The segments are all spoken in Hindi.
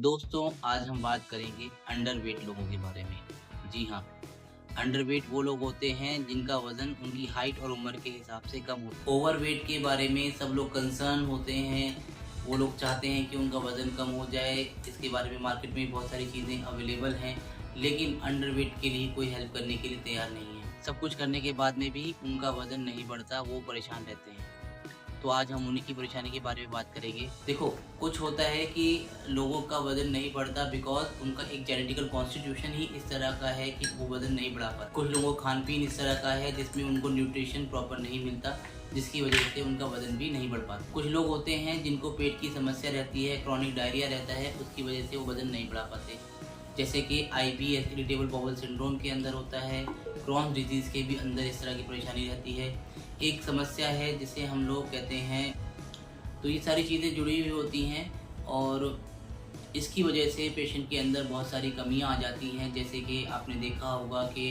दोस्तों, आज हम बात करेंगे अंडरवेट लोगों के बारे में। जी हाँ, अंडरवेट वो लोग होते हैं जिनका वज़न उनकी हाइट और उम्र के हिसाब से कम हो। ओवरवेट के बारे में सब लोग कंसर्न होते हैं, वो लोग चाहते हैं कि उनका वज़न कम हो जाए। इसके बारे में मार्केट में बहुत सारी चीज़ें अवेलेबल हैं, लेकिन अंडरवेट के लिए कोई हेल्प करने के लिए तैयार नहीं है। सब कुछ करने के बाद में भी उनका वज़न नहीं बढ़ता, वो परेशान रहते हैं। तो आज हम उन्हीं की परेशानी के बारे में बात करेंगे। देखो, कुछ होता है कि लोगों का वज़न नहीं बढ़ता बिकॉज़ उनका एक जेनेटिकल कॉन्स्टिट्यूशन ही इस तरह का है कि वो वज़न नहीं बढ़ा पाते। कुछ लोगों का खान-पीन इस तरह का है जिसमें उनको न्यूट्रिशन प्रॉपर नहीं मिलता, जिसकी वज़ह से उनका वज़न भी नहीं बढ़ पाता। कुछ लोग होते हैं जिनको पेट की समस्या रहती है, क्रॉनिक डायरिया रहता है, उसकी वज़ह से वो वज़न नहीं बढ़ा पाते। जैसे कि आईबीएस इरिटेबल बाउल सिंड्रोम के अंदर होता है, क्रॉन्स डिजीज़ के भी अंदर इस तरह की परेशानी रहती है। एक समस्या है जिसे हम लोग कहते हैं, तो ये सारी चीज़ें जुड़ी हुई होती हैं और इसकी वजह से पेशेंट के अंदर बहुत सारी कमियां आ जाती हैं। जैसे कि आपने देखा होगा कि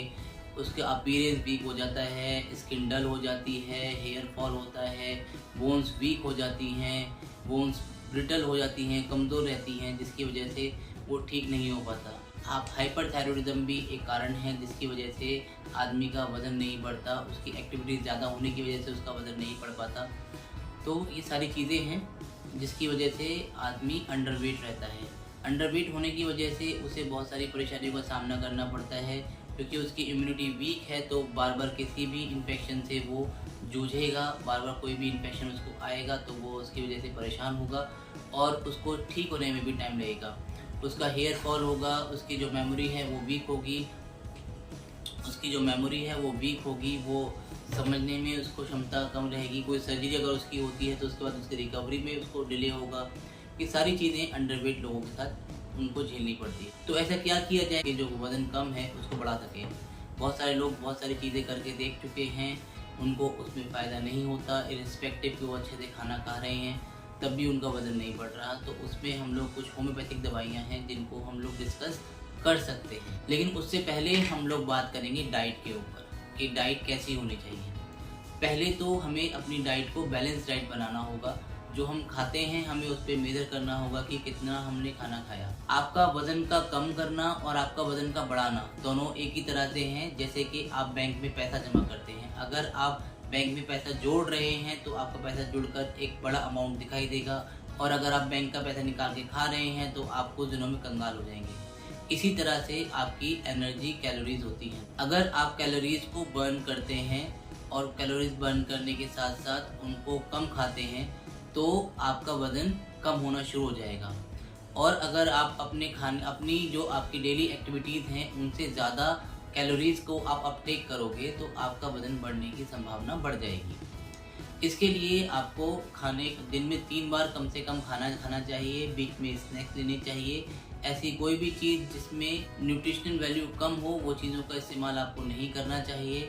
उसका अपीयरेंस वीक हो जाता है, स्किन डल हो जाती है, हेयर फॉल होता है, बोन्स वीक हो जाती हैं, बोन्स ब्रिटल हो जाती हैं, कमज़ोर रहती हैं, जिसकी वजह से वो ठीक नहीं हो पाता। आप हाइपरथायरॉयडिज़म भी एक कारण है जिसकी वजह से आदमी का वज़न नहीं बढ़ता, उसकी एक्टिविटीज़ ज़्यादा होने की वजह से उसका वज़न नहीं बढ़ पाता। तो ये सारी चीज़ें हैं जिसकी वजह से आदमी अंडरवेट रहता है। अंडरवेट होने की वजह से उसे बहुत सारी परेशानियों का सामना करना पड़ता है, क्योंकि उसकी इम्यूनिटी वीक है, तो बार-बार किसी भी इन्फेक्शन से वो जूझेगा, बार-बार कोई भी इन्फेक्शन उसको आएगा तो वो उसकी वजह से परेशान होगा और उसको ठीक होने में भी टाइम लगेगा। उसका हेयर फॉल होगा, उसकी जो मेमोरी है वो वीक होगी, वो समझने में उसको क्षमता कम रहेगी। कोई सर्जरी अगर उसकी होती है तो उसके बाद उसकी रिकवरी में उसको डिले होगा। ये सारी चीज़ें अंडरवेट लोगों के साथ उनको झेलनी पड़ती है। तो ऐसा क्या किया जाए कि जो वज़न कम है उसको बढ़ा सके? बहुत सारे लोग बहुत सारी चीज़ें करके देख चुके हैं, उनको उसमें फ़ायदा नहीं होता, इर्रिस्पेक्टिव कि वो अच्छे से खाना खा रहे हैं, तब भी उनका वज़न नहीं बढ़ रहा। तो उसमें हम लोग कुछ होम्योपैथिक दवाइयाँ हैं जिनको हम लोग डिस्कस कर सकते हैं। लेकिन उससे पहले हम लोग बात करेंगे डाइट के ऊपर कि डाइट कैसी होनी चाहिए। पहले तो हमें अपनी डाइट को बैलेंस डाइट बनाना होगा। जो हम खाते हैं हमें उस पे मेज़र करना होगा कि कितना हमने खाना खाया। आपका वज़न का कम करना और आपका वज़न का बढ़ाना दोनों एक ही तरह से हैं, जैसे कि आप बैंक में पैसा जमा करते हैं। अगर आप बैंक में पैसा जोड़ रहे हैं तो आपका पैसा जुड़कर एक बड़ा अमाउंट दिखाई देगा, और अगर आप बैंक का पैसा निकाल के खा रहे हैं तो आप कुछ दिनों में कंगाल हो जाएंगे। इसी तरह से आपकी एनर्जी कैलोरीज होती हैं। अगर आप कैलोरीज को बर्न करते हैं और कैलोरीज बर्न करने के साथ साथ उनको कम खाते हैं तो आपका वज़न कम होना शुरू हो जाएगा। और अगर आप अपनी जो आपकी डेली एक्टिविटीज़ हैं उनसे ज़्यादा कैलोरीज़ को आप अपटेक करोगे तो आपका वज़न बढ़ने की संभावना बढ़ जाएगी। इसके लिए आपको दिन में 3 बार कम से कम खाना खाना चाहिए, बीच में स्नैक्स लेने चाहिए। ऐसी कोई भी चीज़ जिसमें न्यूट्रिशनल वैल्यू कम हो वो चीज़ों का इस्तेमाल आपको नहीं करना चाहिए।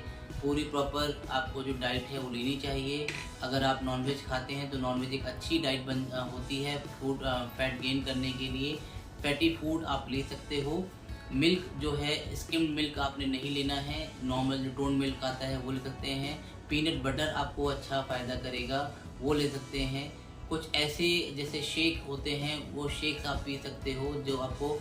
पूरी प्रॉपर आपको जो डाइट है वो लेनी चाहिए। अगर आप नॉनवेज खाते हैं तो नॉनवेज एक अच्छी डाइट होती है फैट गेन करने के लिए। फैटी फूड आप ले सकते हो। मिल्क जो है, स्किम्ड मिल्क आपने नहीं लेना है, नॉर्मल जो टोन मिल्क आता है वो ले सकते हैं। पीनट बटर आपको अच्छा फ़ायदा करेगा, वो ले सकते हैं। कुछ ऐसे जैसे शेक होते हैं, वो शेक्स आप पी सकते हो जो आपको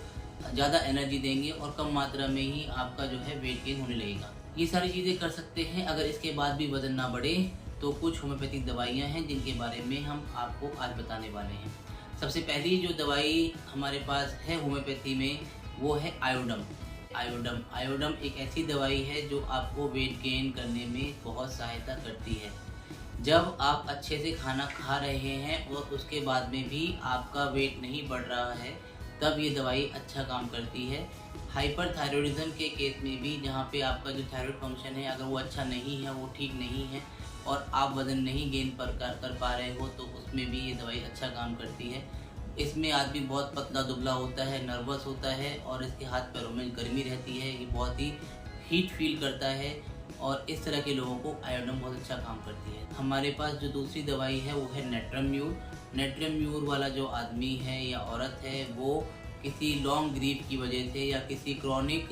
ज़्यादा एनर्जी देंगे और कम मात्रा में ही आपका जो है वेट गेन होने लगेगा। ये सारी चीज़ें कर सकते हैं। अगर इसके बाद भी वज़न ना बढ़े तो कुछ होम्योपैथिक दवाइयाँ हैं जिनके बारे में हम आपको आज बताने वाले हैं। सबसे पहली जो दवाई हमारे पास है होम्योपैथी में वो है आयोडम एक ऐसी दवाई है जो आपको वेट गेन करने में बहुत सहायता करती है। जब आप अच्छे से खाना खा रहे हैं और उसके बाद में भी आपका वेट नहीं बढ़ रहा है तब ये दवाई अच्छा काम करती है। हाइपरथायरॉयडिज़म के केस में भी, जहाँ पे आपका जो थायराइड फंक्शन है अगर वो अच्छा नहीं है, वो ठीक नहीं है और आप वज़न नहीं गेन कर पा रहे हो तो उसमें भी ये दवाई अच्छा काम करती है। इसमें आदमी बहुत पतला दुबला होता है, नर्वस होता है और इसके हाथ पैरों में गर्मी रहती है, ये बहुत ही हीट फील करता है और इस तरह के लोगों को आयोडम बहुत अच्छा काम करती है। हमारे पास जो दूसरी दवाई है वो है नेट्रम्यूर वाला जो आदमी है या औरत है वो किसी लॉन्ग ग्रीफ की वजह से या किसी क्रॉनिक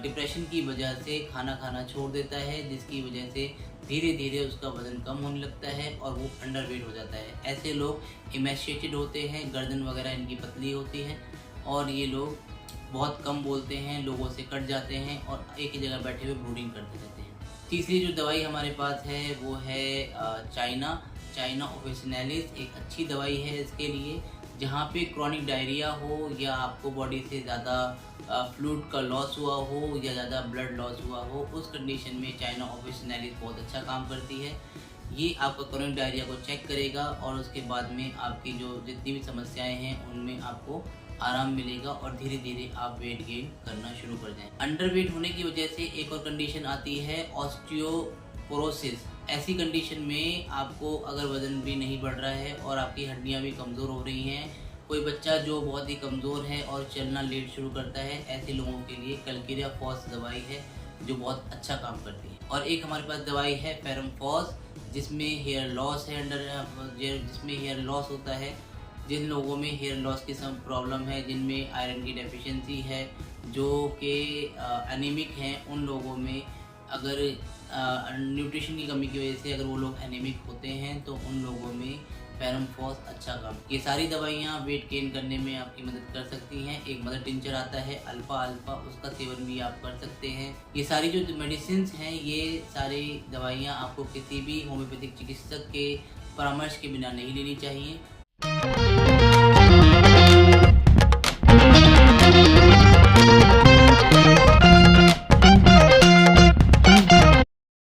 डिप्रेशन की वजह से खाना खाना छोड़ देता है, जिसकी वजह से धीरे धीरे उसका वज़न कम होने लगता है और वो अंडरवेट हो जाता है। ऐसे लोग इमेशिएटेड होते हैं, गर्दन वगैरह इनकी पतली होती है और ये लोग बहुत कम बोलते हैं, लोगों से कट जाते हैं और एक ही जगह बैठे हुए ब्रूडिंग करते रहते हैं। तीसरी जो दवाई हमारे पास है वो है चाइना ऑफिसिनालिस। एक अच्छी दवाई है इसके लिए, जहाँ पे क्रॉनिक डायरिया हो या आपको बॉडी से ज़्यादा फ्लूइड का लॉस हुआ हो या ज़्यादा ब्लड लॉस हुआ हो, उस कंडीशन में चाइना ऑफिसिनालिस बहुत अच्छा काम करती है। ये आपका क्रॉनिक डायरिया को चेक करेगा और उसके बाद में आपकी जो जितनी भी समस्याएं हैं उनमें आपको आराम मिलेगा और धीरे धीरे आप वेट गेन करना शुरू कर जाएं। अंडरवेट होने की वजह से एक और कंडीशन आती है ऑस्टियोपोरोसिस। ऐसी कंडीशन में आपको अगर वज़न भी नहीं बढ़ रहा है और आपकी हड्डियां भी कमज़ोर हो रही हैं, कोई बच्चा जो बहुत ही कमज़ोर है और चलना लेट शुरू करता है, ऐसे लोगों के लिए कैल्केरिया फॉस दवाई है जो बहुत अच्छा काम करती है। और एक हमारे पास दवाई है फेरम फॉस, जिसमें हेयर लॉस है, जिसमें हेयर लॉस होता है। जिन लोगों में हेयर लॉस की सम प्रॉब्लम है, जिनमें आयरन की डेफिशिएंसी है, जो कि एनीमिक हैं, उन लोगों में अगर न्यूट्रिशन की कमी की वजह से अगर वो लोग एनीमिक होते हैं तो उन लोगों में फेरम फॉस अच्छा काम। ये सारी दवाइयाँ वेट गेन करने में आपकी मदद कर सकती हैं। एक मदर टिंचर आता है अल्फा, उसका सेवन भी आप कर सकते हैं। ये सारी जो मेडिसिन हैं, ये सारी दवाइयाँ आपको किसी भी होम्योपैथिक चिकित्सक के परामर्श के बिना नहीं लेनी चाहिए।